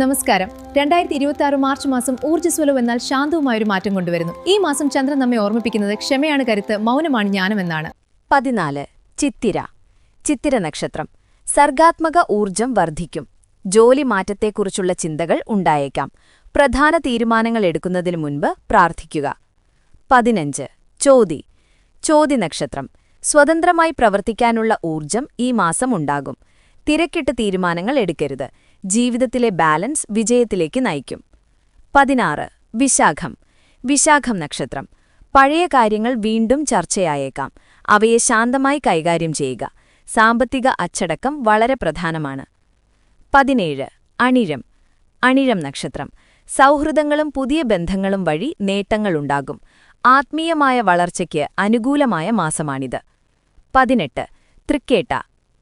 നമസ്കാരം. 2026 മാർച്ച് മാസം ഊർജ്ജസ്വലം എന്നാൽ ശാന്തവുമായൊരു മാറ്റം കൊണ്ടുവരുന്നു. ഈ മാസം ചന്ദ്രൻ നമ്മെ ഓർമ്മിപ്പിക്കുന്നത് ക്ഷമയാണ് കരുത്ത്, മൗനമാണ് ജ്ഞാനമെന്നാണ്. 14 ചിത്തിര നക്ഷത്രം. സർഗാത്മക ഊർജം വർദ്ധിക്കും. ജോലി മാറ്റത്തെക്കുറിച്ചുള്ള ചിന്തകൾ ഉണ്ടായേക്കാം. പ്രധാന തീരുമാനങ്ങൾ എടുക്കുന്നതിനു മുൻപ് പ്രാർത്ഥിക്കുക. 15 ചോതി നക്ഷത്രം. സ്വതന്ത്രമായി പ്രവർത്തിക്കാനുള്ള ഊർജം ഈ മാസം ഉണ്ടാകും. തിരക്കിട്ട് തീരുമാനങ്ങൾ എടുക്കരുത്. ജീവിതത്തിലെ ബാലൻസ് വിജയത്തിലേക്ക് നയിക്കും. 16 വിശാഖം നക്ഷത്രം. പഴയ കാര്യങ്ങൾ വീണ്ടും ചർച്ചയായേക്കാം. അവയെ ശാന്തമായി കൈകാര്യം ചെയ്യുക. സാമ്പത്തിക അച്ചടക്കം വളരെ പ്രധാനമാണ്. 17 അണിഴം നക്ഷത്രം. സൗഹൃദങ്ങളും പുതിയ ബന്ധങ്ങളും വഴി നേട്ടങ്ങളുണ്ടാകും. ആത്മീയമായ വളർച്ചയ്ക്ക് അനുകൂലമായ മാസമാണിത്. 18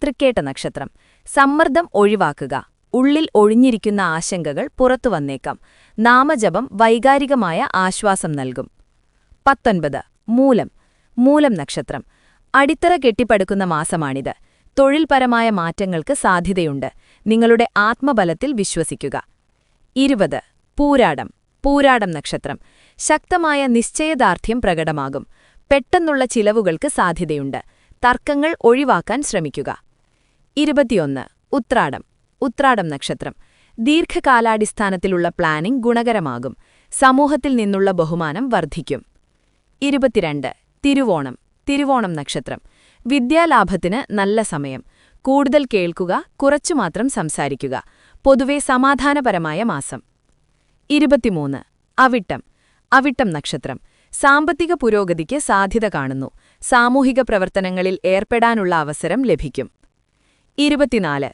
തൃക്കേട്ട നക്ഷത്രം. സമ്മർദ്ദം ഒഴിവാക്കുക. ഉള്ളിൽ ഒഴിഞ്ഞിരിക്കുന്ന ആശങ്കകൾ പുറത്തുവന്നേക്കാം. നാമജപം വൈകാരികമായ ആശ്വാസം നൽകും. 19 മൂലം നക്ഷത്രം. അടിത്തറ കെട്ടിപ്പടുക്കുന്ന മാസമാണിത്. തൊഴിൽപരമായ മാറ്റങ്ങൾക്ക് സാധ്യതയുണ്ട്. നിങ്ങളുടെ ആത്മബലത്തിൽ വിശ്വസിക്കുക. 20 പൂരാടം നക്ഷത്രം. ശക്തമായ നിശ്ചയദാർഢ്യം പ്രകടമാകും. പെട്ടെന്നുള്ള ചിലവുകൾക്ക് സാധ്യതയുണ്ട്. തർക്കങ്ങൾ ഒഴിവാക്കാൻ ശ്രമിക്കുക. 21 ഉത്രാടം നക്ഷത്രം. ദീർഘകാലാടിസ്ഥാനത്തിലുള്ള പ്ലാനിംഗ് ഗുണകരമാകും. സമൂഹത്തിൽ നിന്നുള്ള ബഹുമാനം വർദ്ധിക്കും. 22 തിരുവോണം നക്ഷത്രം. വിദ്യാലാഭത്തിന് നല്ല സമയം. കൂടുതൽ കേൾക്കുക, കുറച്ചുമാത്രം സംസാരിക്കുക. പൊതുവെ സമാധാനപരമായ മാസം. 23 അവിട്ടം നക്ഷത്രം. സാമ്പത്തിക പുരോഗതിക്ക് സാധ്യത കാണുന്നു. സാമൂഹിക പ്രവർത്തനങ്ങളിൽ ഏർപ്പെടാനുള്ള അവസരം ലഭിക്കും. 24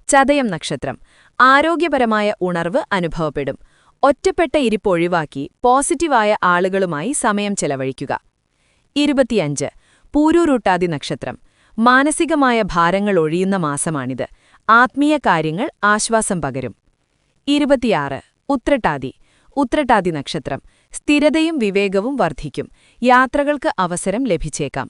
ചതയം നക്ഷത്രം. ആരോഗ്യപരമായ ഉണർവ് അനുഭവപ്പെടും. ഒറ്റപ്പെട്ട ഇരിപ്പൊഴിവാക്കി പോസിറ്റീവായ ആളുകളുമായി സമയം ചെലവഴിക്കുക. 25 പൂരൂരുട്ടാതി നക്ഷത്രം. മാനസികമായ ഭാരങ്ങൾ ഒഴിയുന്ന മാസമാണിത്. ആത്മീയ കാര്യങ്ങൾ ആശ്വാസം പകരും. 26 ഉത്രട്ടാതി നക്ഷത്രം. സ്ഥിരതയും വിവേകവും വർദ്ധിക്കും. യാത്രകൾക്ക് അവസരം ലഭിച്ചേക്കാം.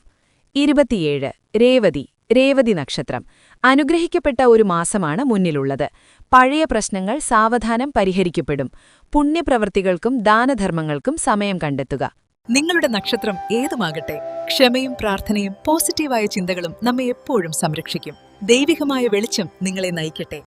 27 രേവതി നക്ഷത്രം. അനുഗ്രഹിക്കപ്പെട്ട ഒരു മാസമാണ് മുന്നിലുള്ളത്. പഴയ പ്രശ്നങ്ങൾ സാവധാനം പരിഹരിക്കപ്പെടും. പുണ്യപ്രവൃത്തികൾക്കും ദാനധർമ്മങ്ങൾക്കും സമയം കണ്ടെത്തുക. നിങ്ങളുടെ നക്ഷത്രം ഏതുമാകട്ടെ, ക്ഷമയും പ്രാർത്ഥനയും പോസിറ്റീവായ ചിന്തകളും നമ്മെ എപ്പോഴും സംരക്ഷിക്കും. ദൈവികമായ വെളിച്ചം നിങ്ങളെ നയിക്കട്ടെ.